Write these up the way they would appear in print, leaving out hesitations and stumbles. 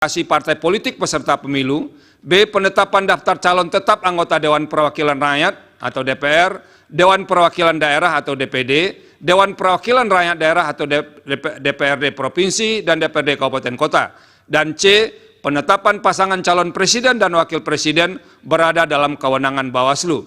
partai politik peserta pemilu, B. Penetapan daftar calon tetap anggota Dewan Perwakilan Rakyat atau DPR, Dewan Perwakilan Daerah atau DPD, Dewan Perwakilan Rakyat Daerah atau DPRD Provinsi dan DPRD Kabupaten Kota. Dan C. Penetapan pasangan calon presiden dan wakil presiden berada dalam kewenangan Bawaslu.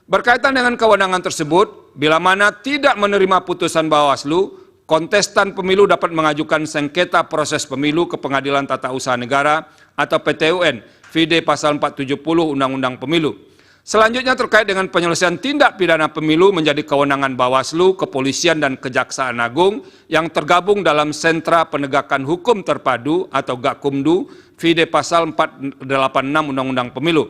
Berkaitan dengan kewenangan tersebut, bila mana tidak menerima putusan Bawaslu, kontestan pemilu dapat mengajukan sengketa proses pemilu ke Pengadilan Tata Usaha Negara atau PT-UN, VID pasal 470 Undang-Undang Pemilu. Selanjutnya terkait dengan penyelesaian tindak pidana pemilu menjadi kewenangan Bawaslu, Kepolisian dan Kejaksaan Agung yang tergabung dalam Sentra Penegakan Hukum Terpadu atau Gakumdu, VID pasal 486 Undang-Undang Pemilu.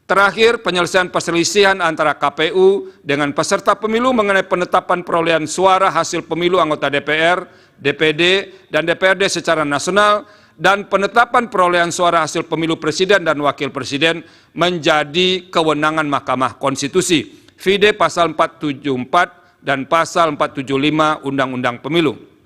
Terakhir, penyelesaian perselisihan antara KPU dengan peserta pemilu mengenai penetapan perolehan suara hasil pemilu anggota DPR, DPD, dan DPRD secara nasional, dan penetapan perolehan suara hasil pemilu presiden dan wakil presiden menjadi kewenangan Mahkamah Konstitusi, VID pasal 474 dan pasal 475 Undang-Undang Pemilu.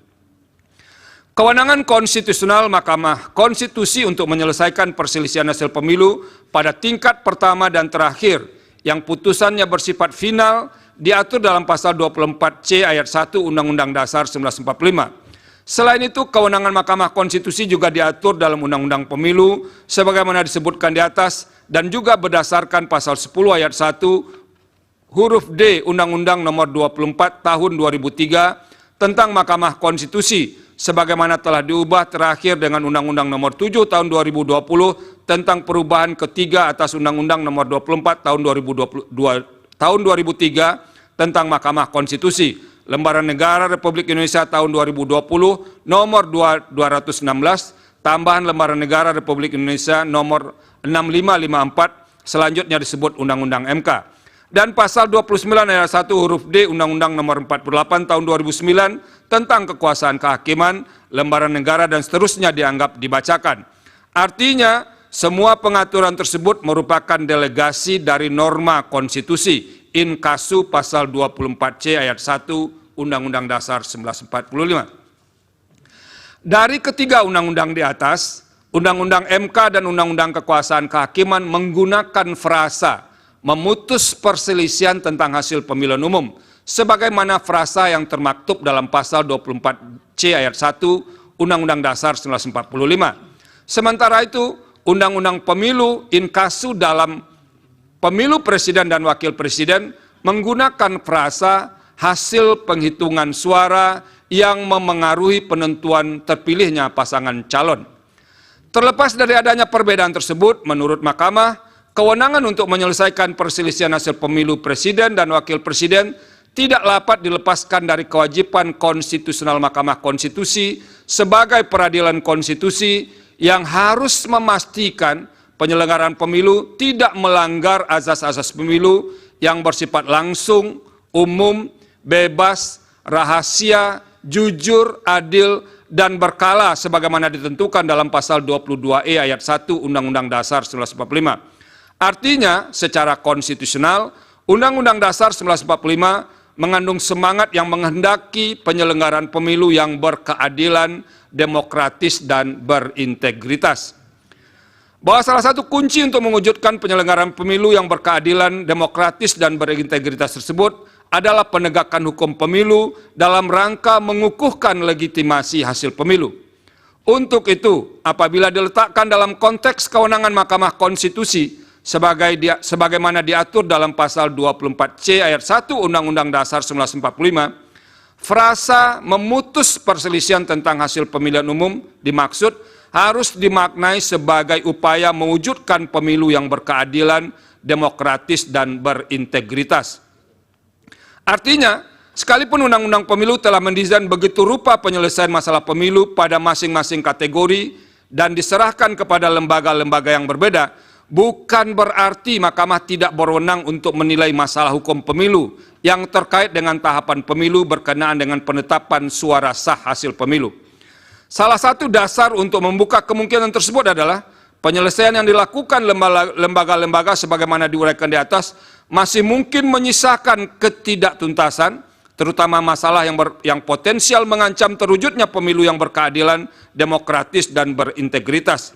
Kewenangan konstitusional Mahkamah Konstitusi untuk menyelesaikan perselisihan hasil pemilu pada tingkat pertama dan terakhir yang putusannya bersifat final diatur dalam pasal 24C ayat 1 Undang-Undang Dasar 1945. Selain itu, kewenangan Mahkamah Konstitusi juga diatur dalam Undang-Undang Pemilu sebagaimana disebutkan di atas dan juga berdasarkan pasal 10 ayat 1 huruf D Undang-Undang Nomor 24 Tahun 2003 tentang Mahkamah Konstitusi sebagaimana telah diubah terakhir dengan Undang-Undang Nomor 7 Tahun 2020 tentang perubahan ketiga atas Undang-Undang Nomor 24 Tahun 2003 tentang Mahkamah Konstitusi, Lembaran Negara Republik Indonesia tahun 2020 Nomor 216, tambahan Lembaran Negara Republik Indonesia Nomor 6554, selanjutnya disebut Undang-Undang MK. Dan pasal 29 ayat 1 huruf D Undang-Undang Nomor 48 Tahun 2009 tentang kekuasaan kehakiman, lembaran negara dan seterusnya dianggap dibacakan. Artinya, semua pengaturan tersebut merupakan delegasi dari norma konstitusi in casu pasal 24C ayat 1 Undang-Undang Dasar 1945. Dari ketiga undang-undang di atas, Undang-Undang MK dan Undang-Undang Kekuasaan Kehakiman menggunakan frasa memutus perselisihan tentang hasil pemilihan umum sebagaimana frasa yang termaktub dalam pasal 24C ayat 1 Undang-Undang Dasar 1945. Sementara itu, Undang-Undang Pemilu in casu dalam pemilu presiden dan wakil presiden menggunakan frasa hasil penghitungan suara yang memengaruhi penentuan terpilihnya pasangan calon. Terlepas dari adanya perbedaan tersebut, menurut Mahkamah, kewenangan untuk menyelesaikan perselisihan hasil pemilu presiden dan wakil presiden tidak dapat dilepaskan dari kewajiban konstitusional Mahkamah Konstitusi sebagai peradilan konstitusi yang harus memastikan penyelenggaraan pemilu tidak melanggar azas-azas pemilu yang bersifat langsung, umum, bebas, rahasia, jujur, adil, dan berkala sebagaimana ditentukan dalam pasal 22E ayat 1 Undang-Undang Dasar 1945. Artinya, secara konstitusional, Undang-Undang Dasar 1945 mengandung semangat yang menghendaki penyelenggaraan pemilu yang berkeadilan, demokratis, dan berintegritas. Bahwa salah satu kunci untuk mewujudkan penyelenggaraan pemilu yang berkeadilan, demokratis, dan berintegritas tersebut adalah penegakan hukum pemilu dalam rangka mengukuhkan legitimasi hasil pemilu. Untuk itu, apabila diletakkan dalam konteks kewenangan Mahkamah Konstitusi, sebagaimana diatur dalam pasal 24C ayat 1 Undang-Undang Dasar 1945, frasa memutus perselisihan tentang hasil pemilihan umum dimaksud harus dimaknai sebagai upaya mewujudkan pemilu yang berkeadilan, demokratis, dan berintegritas. Artinya, sekalipun Undang-Undang Pemilu telah mendesain begitu rupa penyelesaian masalah pemilu pada masing-masing kategori dan diserahkan kepada lembaga-lembaga yang berbeda, bukan berarti Mahkamah tidak berwenang untuk menilai masalah hukum pemilu yang terkait dengan tahapan pemilu berkenaan dengan penetapan suara sah hasil pemilu. Salah satu dasar untuk membuka kemungkinan tersebut adalah penyelesaian yang dilakukan lembaga-lembaga sebagaimana diuraikan di atas masih mungkin menyisakan ketidaktuntasan, terutama masalah yang potensial mengancam terwujudnya pemilu yang berkeadilan, demokratis, dan berintegritas.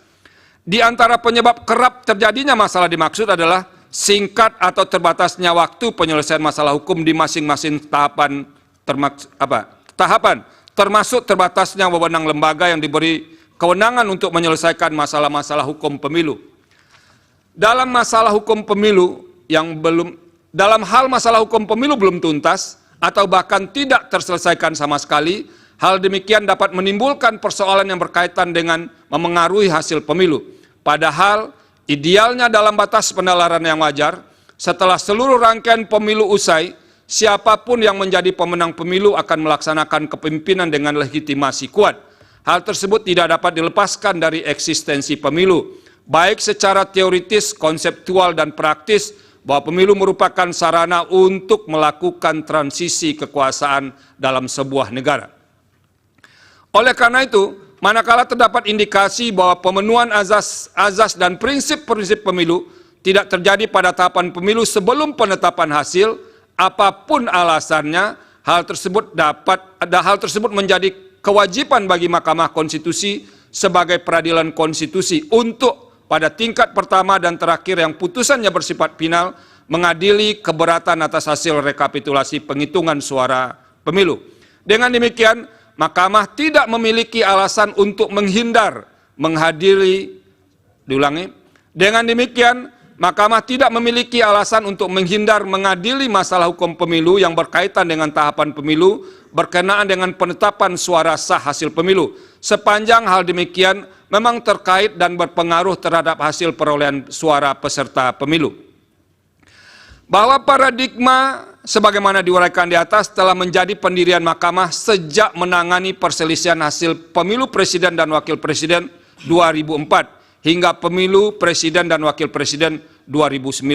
Di antara penyebab kerap terjadinya masalah dimaksud adalah singkat atau terbatasnya waktu penyelesaian masalah hukum di masing-masing tahapan, termasuk terbatasnya wewenang lembaga yang diberi kewenangan untuk menyelesaikan masalah-masalah hukum pemilu. Dalam hal masalah hukum pemilu belum tuntas atau bahkan tidak terselesaikan sama sekali, hal demikian dapat menimbulkan persoalan yang berkaitan dengan memengaruhi hasil pemilu. Padahal idealnya dalam batas penalaran yang wajar, setelah seluruh rangkaian pemilu usai, siapapun yang menjadi pemenang pemilu akan melaksanakan kepemimpinan dengan legitimasi kuat. Hal tersebut tidak dapat dilepaskan dari eksistensi pemilu, baik secara teoritis, konseptual, dan praktis, bahwa pemilu merupakan sarana untuk melakukan transisi kekuasaan dalam sebuah negara. Oleh karena itu, manakala terdapat indikasi bahwa pemenuhan azas dan prinsip-prinsip pemilu tidak terjadi pada tahapan pemilu sebelum penetapan hasil, apapun alasannya, hal tersebut menjadi kewajiban bagi Mahkamah Konstitusi sebagai peradilan konstitusi untuk pada tingkat pertama dan terakhir yang putusannya bersifat final mengadili keberatan atas hasil rekapitulasi penghitungan suara pemilu. Dengan demikian, Mahkamah tidak memiliki alasan untuk menghindar menghadiri, dengan demikian, Mahkamah tidak memiliki alasan untuk menghindar mengadili masalah hukum pemilu yang berkaitan dengan tahapan pemilu berkenaan dengan penetapan suara sah hasil pemilu, sepanjang hal demikian memang terkait dan berpengaruh terhadap hasil perolehan suara peserta pemilu. Bahwa paradigma sebagaimana diuraikan di atas telah menjadi pendirian Mahkamah sejak menangani perselisihan hasil pemilu presiden dan wakil presiden 2004 hingga pemilu presiden dan wakil presiden 2019.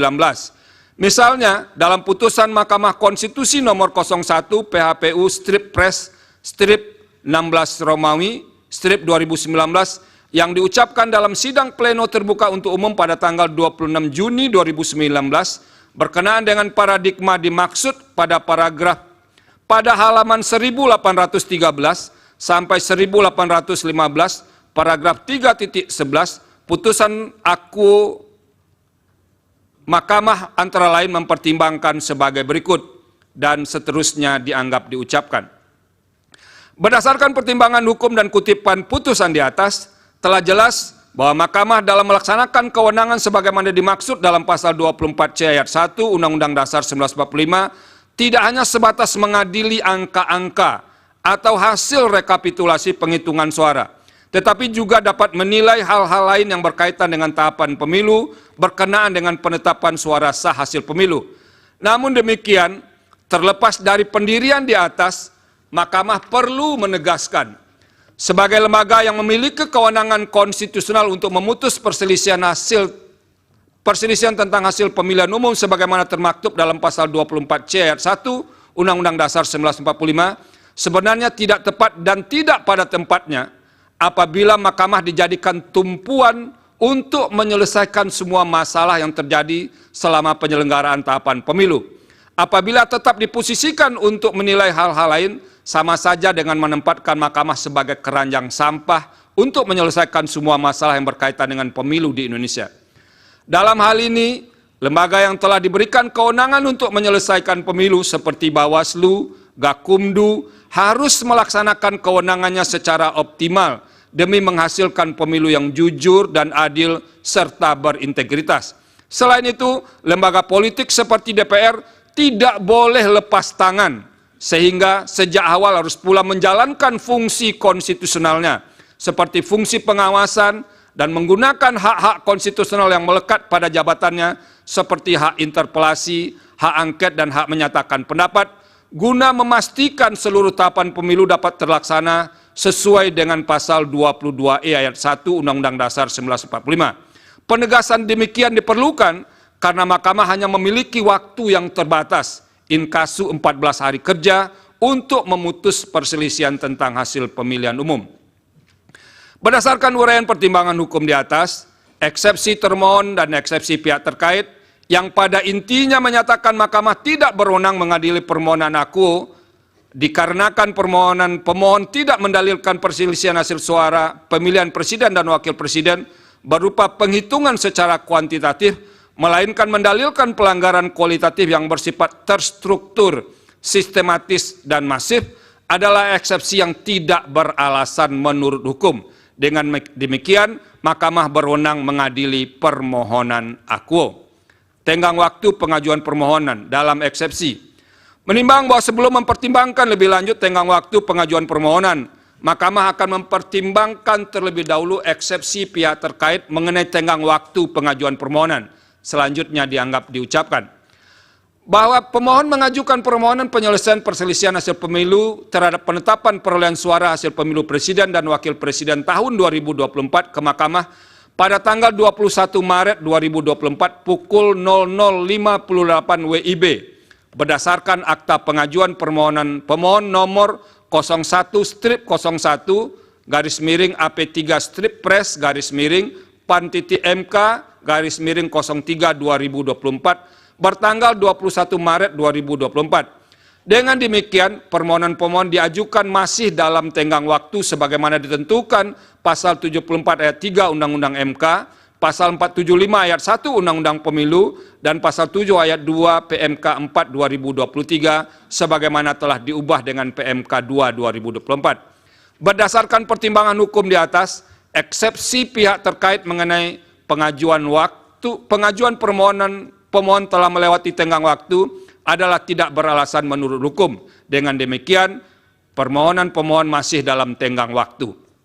Misalnya, dalam putusan Mahkamah Konstitusi nomor 01 PHPU strip pres strip 16 Romawi strip 2019 yang diucapkan dalam sidang pleno terbuka untuk umum pada tanggal 26 Juni 2019 berkenaan dengan paradigma dimaksud pada paragraf pada halaman 1813 sampai 1815 paragraf 3.11 putusan Mahkamah antara lain mempertimbangkan sebagai berikut dan seterusnya dianggap diucapkan. Berdasarkan pertimbangan hukum dan kutipan putusan di atas, telah jelas bahwa Mahkamah dalam melaksanakan kewenangan sebagaimana dimaksud dalam pasal 24C ayat 1 Undang-Undang Dasar 1945 tidak hanya sebatas mengadili angka-angka atau hasil rekapitulasi penghitungan suara, tetapi juga dapat menilai hal-hal lain yang berkaitan dengan tahapan pemilu berkenaan dengan penetapan suara sah hasil pemilu. Namun demikian, terlepas dari pendirian di atas, Mahkamah perlu menegaskan, sebagai lembaga yang memiliki kewenangan konstitusional untuk memutus perselisihan tentang hasil pemilihan umum sebagaimana termaktub dalam pasal 24C ayat 1 Undang-Undang Dasar 1945, sebenarnya tidak tepat dan tidak pada tempatnya apabila Mahkamah dijadikan tumpuan untuk menyelesaikan semua masalah yang terjadi selama penyelenggaraan tahapan pemilu. Apabila tetap diposisikan untuk menilai hal-hal lain, sama saja dengan menempatkan Mahkamah sebagai keranjang sampah untuk menyelesaikan semua masalah yang berkaitan dengan pemilu di Indonesia. Dalam hal ini, lembaga yang telah diberikan kewenangan untuk menyelesaikan pemilu seperti Bawaslu, Gakumdu, harus melaksanakan kewenangannya secara optimal demi menghasilkan pemilu yang jujur dan adil serta berintegritas. Selain itu, lembaga politik seperti DPR tidak boleh lepas tangan, sehingga sejak awal harus pula menjalankan fungsi konstitusionalnya, seperti fungsi pengawasan dan menggunakan hak-hak konstitusional yang melekat pada jabatannya, seperti hak interpelasi, hak angket, dan hak menyatakan pendapat, guna memastikan seluruh tahapan pemilu dapat terlaksana sesuai dengan pasal 22E ayat 1 Undang-Undang Dasar 1945. Penegasan demikian diperlukan karena Mahkamah hanya memiliki waktu yang terbatas, inkasu 14 hari kerja, untuk memutus perselisihan tentang hasil pemilihan umum. Berdasarkan uraian pertimbangan hukum di atas, eksepsi termohon dan eksepsi pihak terkait yang pada intinya menyatakan Mahkamah tidak berwenang mengadili permohonan akuo dikarenakan pemohon tidak mendalilkan perselisihan hasil suara pemilihan presiden dan wakil presiden berupa penghitungan secara kuantitatif, melainkan mendalilkan pelanggaran kualitatif yang bersifat terstruktur, sistematis, dan masif adalah eksepsi yang tidak beralasan menurut hukum. Dengan demikian, Mahkamah berwenang mengadili permohonan akuo. Tenggang waktu pengajuan permohonan dalam eksepsi. Menimbang bahwa sebelum mempertimbangkan lebih lanjut tenggang waktu pengajuan permohonan, Mahkamah akan mempertimbangkan terlebih dahulu eksepsi pihak terkait mengenai tenggang waktu pengajuan permohonan. Selanjutnya dianggap diucapkan bahwa pemohon mengajukan permohonan penyelesaian perselisihan hasil pemilu terhadap penetapan perolehan suara hasil pemilu presiden dan wakil presiden tahun 2024 ke Mahkamah pada tanggal 21 Maret 2024 pukul 00.58 WIB berdasarkan akta pengajuan permohonan pemohon nomor 01/01 garis miring AP3 strip press garis miring PAN.MK garis miring 03 2024 bertanggal 21 Maret 2024. Dengan demikian, permohonan pemohon diajukan masih dalam tenggang waktu sebagaimana ditentukan pasal 74 ayat 3 Undang-Undang MK, pasal 475 ayat 1 Undang-Undang Pemilu, dan pasal 7 ayat 2 PMK 4 2023 sebagaimana telah diubah dengan PMK 2 2024. Berdasarkan pertimbangan hukum di atas, eksepsi pihak terkait mengenai pengajuan permohonan pemohon telah melewati tenggang waktu adalah tidak beralasan menurut hukum. Dengan demikian, permohonan pemohon masih dalam tenggang waktu.